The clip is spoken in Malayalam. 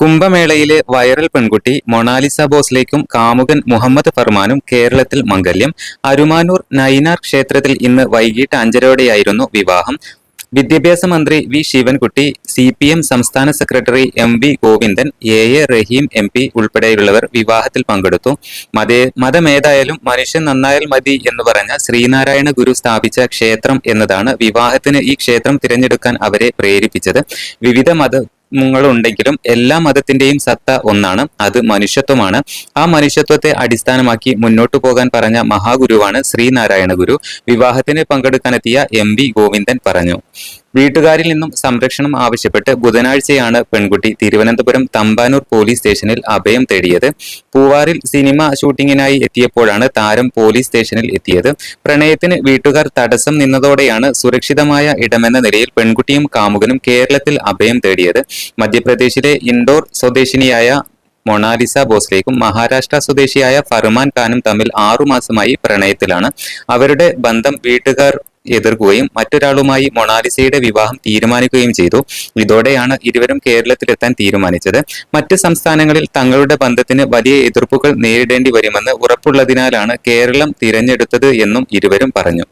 കുംഭമേളയിലെ വൈറൽ പെൺകുട്ടി മൊണാലിസ ഭോസ്ലേക്കും കാമുകൻ മുഹമ്മദ് ഫർമാനും കേരളത്തിൽ മംഗല്യം. അരുമാനൂർ നയിനാർ ക്ഷേത്രത്തിൽ ഇന്ന് വൈകിട്ട് 5:30യോടെയായിരുന്നു വിവാഹം. വിദ്യാഭ്യാസ മന്ത്രി വി ശിവൻകുട്ടി, CPM സംസ്ഥാന സെക്രട്ടറി MV ഗോവിന്ദൻ, AA റഹീം MP ഉൾപ്പെടെയുള്ളവർ വിവാഹത്തിൽ പങ്കെടുത്തു. മതമേതായാലും മനുഷ്യൻ നന്നായാൽ മതി എന്ന് പറഞ്ഞ ശ്രീനാരായണ ഗുരു സ്ഥാപിച്ച ക്ഷേത്രം എന്നതാണ് വിവാഹത്തിന് ഈ ക്ഷേത്രം തിരഞ്ഞെടുക്കാൻ അവരെ പ്രേരിപ്പിച്ചത്. വിവിധ മതങ്ങളുണ്ടെങ്കിലും എല്ലാ മതത്തിന്റെയും സത്ത ഒന്നാണ്, അത് മനുഷ്യത്വമാണ്. ആ മനുഷ്യത്വത്തെ അടിസ്ഥാനമാക്കി മുന്നോട്ടു പോകാൻ പറഞ്ഞ മഹാഗുരുവാണ് ശ്രീനാരായണ ഗുരു. വിവാഹത്തിന് പങ്കെടുക്കാനെത്തിയ MV ഗോവിന്ദൻ പറഞ്ഞു. വീട്ടുകാരിൽ നിന്നും സംരക്ഷണം ആവശ്യപ്പെട്ട് ബുധനാഴ്ചയാണ് പെൺകുട്ടി തിരുവനന്തപുരം തമ്പാനൂർ പോലീസ് സ്റ്റേഷനിൽ അഭയം തേടിയത്. പൂവാറിൽ സിനിമ ഷൂട്ടിങ്ങിനായി എത്തിയപ്പോഴാണ് താരം പോലീസ് സ്റ്റേഷനിൽ എത്തിയത്. പ്രണയത്തിന് വീട്ടുകാർ തടസ്സം നിന്നതോടെയാണ് സുരക്ഷിതമായ ഇടമെന്ന നിലയിൽ പെൺകുട്ടിയും കാമുകനും കേരളത്തിൽ അഭയം തേടിയത്. മധ്യപ്രദേശിലെ ഇൻഡോർ സ്വദേശിനിയായ മൊണാലിസ ഭോസ്ലേക്കും മഹാരാഷ്ട്ര സ്വദേശിയായ ഫർമാൻ ഖാനും തമ്മിൽ 6 മാസമായി പ്രണയത്തിലാണ്. അവരുടെ ബന്ധം വീട്ടുകാർ എതിർക്കുകയും മറ്റൊരാളുമായി മൊണാലിസയുടെ വിവാഹം തീരുമാനിക്കുകയും ചെയ്തു. ഇതോടെയാണ് ഇരുവരും കേരളത്തിലെത്താൻ തീരുമാനിച്ചത്. മറ്റ് സംസ്ഥാനങ്ങളിൽ തങ്ങളുടെ ബന്ധത്തിന് വലിയ എതിർപ്പുകൾ നേരിടേണ്ടി വരുമെന്ന് ഉറപ്പുള്ളതിനാലാണ് കേരളം തിരഞ്ഞെടുത്തത് എന്നും ഇരുവരും പറഞ്ഞു.